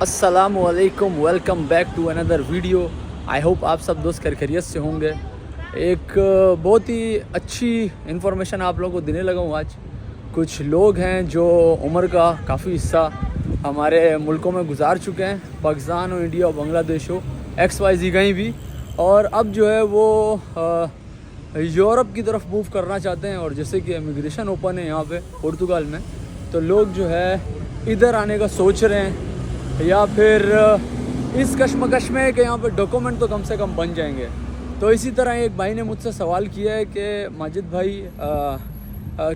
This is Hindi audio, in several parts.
अस्सलामुअलैकुम, welcome back to another video. I hope आप सब दोस्त खैरियत से होंगे। एक बहुत ही अच्छी इन्फॉर्मेशन आप लोगों को देने लगा हूँ आज। कुछ लोग हैं जो उम्र का काफ़ी हिस्सा हमारे मुल्कों में गुजार चुके हैं, पाकिस्तान हो, इंडिया हो, बांग्लादेश हो, XYZ कहीं भी, और अब जो है वो यूरोप की तरफ मूव करना चाहते हैं। और जैसे कि इमिग्रेशन ओपन है यहाँ पे पुर्तगाल में, तो लोग जो है इधर आने का सोच रहे हैं, या फिर इस कश्मकश में कि यहाँ पे डॉक्यूमेंट तो कम से कम बन जाएंगे। तो इसी तरह एक भाई ने मुझसे सवाल किया है कि माजिद भाई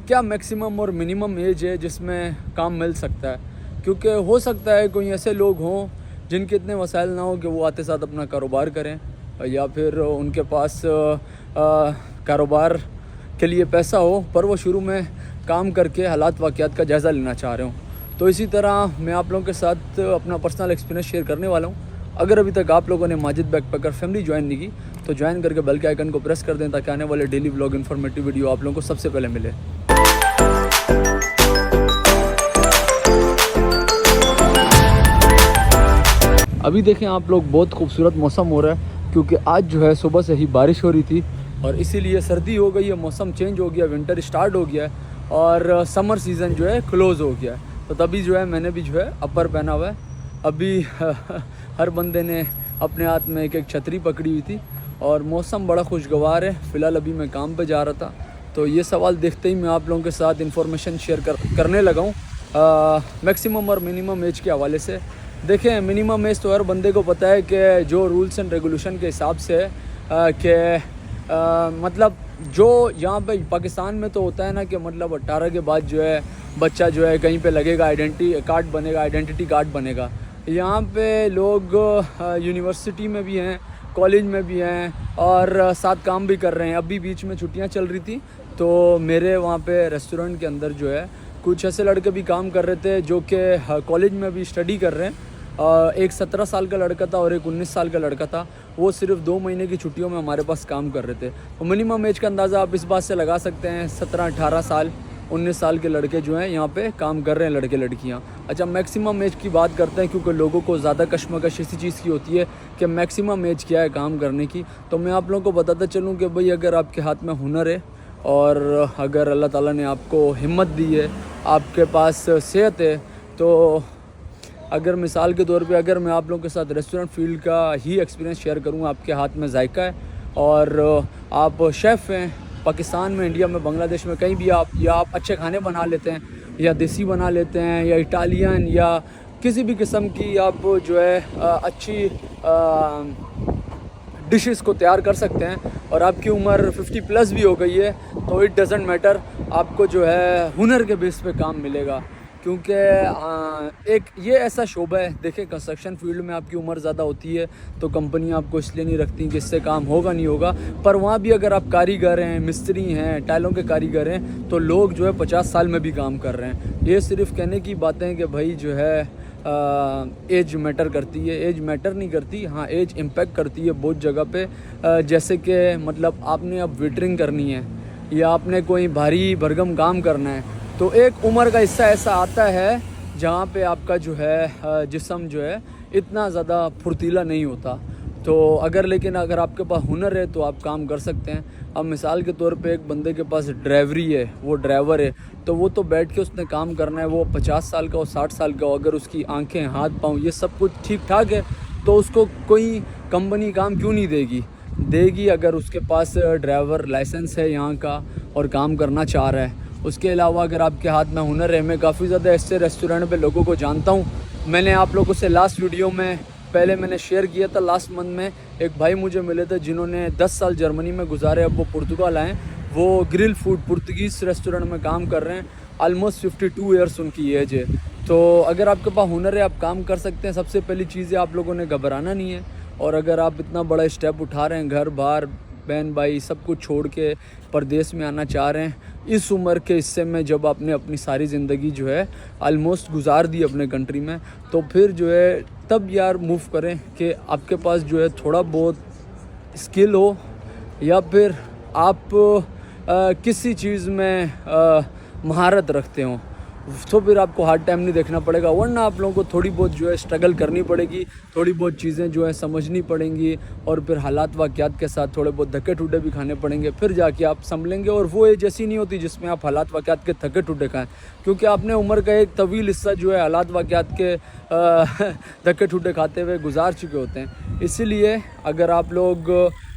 क्या मैक्सिमम और मिनिमम एज है जिसमें काम मिल सकता है, क्योंकि हो सकता है कोई ऐसे लोग हों जिनके इतने वसाइल ना हो कि वो आते साथ अपना कारोबार करें, या फिर उनके पास कारोबार के लिए पैसा हो पर वो शुरू में काम करके हालात वाक़यात का जायज़ा लेना चाह रहे हों। तो इसी तरह मैं आप लोगों के साथ अपना पर्सनल एक्सपीरियंस शेयर करने वाला हूँ। अगर अभी तक आप लोगों ने माजिद बैकपैकर फैमिली ज्वाइन नहीं की तो ज्वाइन करके बेल के आइकन को प्रेस कर दें, ताकि आने वाले डेली व्लॉग इन्फॉर्मेटिव वीडियो आप लोगों को सबसे पहले मिले। अभी देखें आप लोग, बहुत खूबसूरत मौसम हो रहा है, क्योंकि आज जो है सुबह से ही बारिश हो रही थी और इसीलिए सर्दी हो गई है, मौसम चेंज हो गया, विंटर स्टार्ट हो गया है और समर सीज़न जो है क्लोज़ हो गया है। तो तभी जो है मैंने भी जो है अपर पहना हुआ है। अभी हर बंदे ने अपने हाथ में एक एक छतरी पकड़ी हुई थी और मौसम बड़ा खुशगवार है। फ़िलहाल अभी मैं काम पे जा रहा था, तो ये सवाल देखते ही मैं आप लोगों के साथ इन्फॉर्मेशन शेयर करने लगा हूँ मैक्सिमम और मिनिमम एज के हवाले से। देखें, मिनिमम एज तो हर बंदे को पता है कि जो रूल्स एंड रेगुलेशन के हिसाब से कि मतलब जो यहाँ पे पाकिस्तान में तो होता है ना कि मतलब 18 के बाद जो है बच्चा जो है कहीं पे लगेगा, आइडेंटिटी कार्ड बनेगा। यहाँ पे लोग यूनिवर्सिटी में भी हैं, कॉलेज में भी हैं और साथ काम भी कर रहे हैं। अभी बीच में छुट्टियाँ चल रही थी तो मेरे वहाँ पे रेस्टोरेंट के अंदर जो है कुछ ऐसे लड़के भी काम कर रहे थे जो कि कॉलेज में भी स्टडी कर रहे हैं। एक 17 साल का लड़का था और एक 19 साल का लड़का था। वो सिर्फ 2 महीने की छुट्टियों में हमारे पास काम कर रहे थे। तो मिनिमम एज का अंदाज़ा आप इस बात से लगा सकते हैं, 17-18 साल 19 साल के लड़के जो हैं यहाँ पे काम कर रहे हैं, लड़के लड़कियाँ। अच्छा, मैक्सिमम एज की बात करते हैं, क्योंकि लोगों को ज़्यादा कश्मकश इसी चीज़ की होती है कि मैक्सिमम एज क्या है काम करने की। तो मैं आप लोगों को बताता चलूँ कि भाई अगर आपके हाथ में हुनर है और अगर अल्लाह ताला ने आपको हिम्मत दी है, आपके पास सेहत है, तो अगर मिसाल के तौर पे अगर मैं आप लोगों के साथ रेस्टोरेंट फील्ड का ही एक्सपीरियंस शेयर करूँ, आपके हाथ में जायका है और आप शेफ़ हैं, पाकिस्तान में, इंडिया में, बांग्लादेश में, कहीं भी आप अच्छे खाने बना लेते हैं, या देसी बना लेते हैं, या इटालियन, या किसी भी किस्म की आप जो है अच्छी डिशेस को तैयार कर सकते हैं, और आपकी उम्र 50+ भी हो गई है, तो इट डज़ंट मैटर, आपको जो है हुनर के बेस पे काम मिलेगा। क्योंकि एक ये ऐसा शोबा है, देखिए कंस्ट्रक्शन फील्ड में आपकी उम्र ज़्यादा होती है तो कंपनियां आपको इसलिए नहीं रखती कि इससे काम होगा नहीं होगा, पर वहाँ भी अगर आप कारीगर हैं, मिस्त्री हैं, टाइलों के कारीगर हैं, तो लोग जो है 50 साल में भी काम कर रहे हैं। ये सिर्फ कहने की बातें हैं कि भाई जो है एज मैटर करती है। एज मैटर नहीं करती, हाँ एज इम्पेक्ट करती है बहुत जगह पे। जैसे कि मतलब आपने अब वेटरिंग करनी है या आपने कोई भारी भरगम काम करना है, तो एक उम्र का हिस्सा ऐसा आता है जहाँ पे आपका जो है जिस्म जो है इतना ज़्यादा फुर्तीला नहीं होता। तो लेकिन अगर आपके पास हुनर है तो आप काम कर सकते हैं। अब मिसाल के तौर पे एक बंदे के पास ड्राइवरी है, वो ड्राइवर है, तो वो तो बैठ के उसने काम करना है, वो 50 साल का हो, 60 साल का हो, अगर उसकी आंखें, हाथ, पाँव ये सब कुछ ठीक ठाक है तो उसको कोई कंपनी काम क्यों नहीं देगी अगर उसके पास ड्राइवर लाइसेंस है यहाँ का और काम करना चाह रहा है। उसके अलावा अगर आपके हाथ में हुनर है, मैं काफ़ी ज़्यादा ऐसे रेस्टोरेंट पे लोगों को जानता हूँ। मैंने आप लोगों से लास्ट वीडियो में पहले मैंने शेयर किया था, लास्ट मंथ में एक भाई मुझे मिले थे जिन्होंने 10 साल जर्मनी में गुजारे, अब वो पुर्तगाल आए, वो ग्रिल फूड पुर्तगीज़ रेस्टोरेंट में काम कर रहे हैं। ऑलमोस्ट 52 ईयर्स उनकी एज है। तो अगर आपके पास हुनर है, आप काम कर सकते हैं। सबसे पहली चीज़ है, आप लोगों ने घबराना नहीं है, और अगर आप इतना बड़ा स्टेप उठा रहे हैं, घर बार बहन भाई सब कुछ छोड़ के परदेश में आना चाह रहे हैं इस उम्र के हिस्से में, जब आपने अपनी सारी ज़िंदगी जो है ऑलमोस्ट गुजार दी अपने कंट्री में, तो फिर जो है तब यार मूव करें कि आपके पास जो है थोड़ा बहुत स्किल हो, या फिर आप किसी चीज़ में महारत रखते हो। तो फिर आपको हार्ड टाइम नहीं देखना पड़ेगा, वरना आप लोगों को थोड़ी बहुत जो है स्ट्रगल करनी पड़ेगी, थोड़ी बहुत चीज़ें जो है समझनी पड़ेंगी और फिर हालात वाक़यात के साथ थोड़े बहुत धक्के टूटे भी खाने पड़ेंगे, फिर जाके आप संभलेंगे। और वो एज ऐसी नहीं होती जिसमें आप हालात वाक़यात के धक्के टूटे खाएँ, क्योंकि आपने उम्र का एक तवील हिस्सा जो है हालात वाक़यात के धक्के टूटे खाते हुए गुजार चुके होते हैं। इसीलिए अगर आप लोग,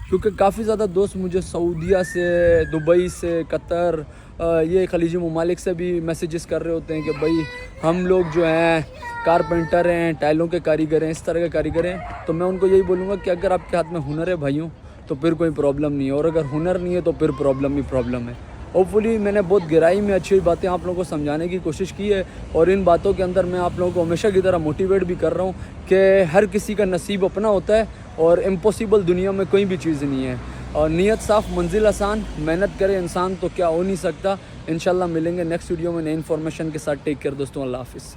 क्योंकि काफ़ी ज़्यादा दोस्त मुझे सऊदीया से, दुबई से, कतर, ये खलीजी ममालिक से भी मैसेजेस कर रहे होते हैं कि भाई हम लोग जो हैं कारपेंटर हैं, टाइलों के कारीगर हैं, इस तरह के कारीगर हैं। तो मैं उनको यही बोलूँगा कि अगर आपके हाथ में हुनर है भाइयों तो फिर कोई प्रॉब्लम नहीं है, और अगर हुनर नहीं है तो फिर प्रॉब्लम ही प्रॉब्लम है। होपफुली मैंने बहुत गहराई में अच्छी बातें आप लोगों को समझाने की कोशिश की है, और इन बातों के अंदर मैं आप लोगों को हमेशा की तरह मोटिवेट भी कर रहा हूँ कि हर किसी का नसीब अपना होता है और इम्पॉसिबल दुनिया में कोई भी चीज़ नहीं है। और नीयत साफ़ मंजिल आसान, मेहनत करे इंसान तो क्या हो नहीं सकता। इंशाल्लाह मिलेंगे नेक्स्ट वीडियो में नई इन्फॉर्मेशन के साथ। टेक केयर दोस्तों, अल्लाह हाफिज़।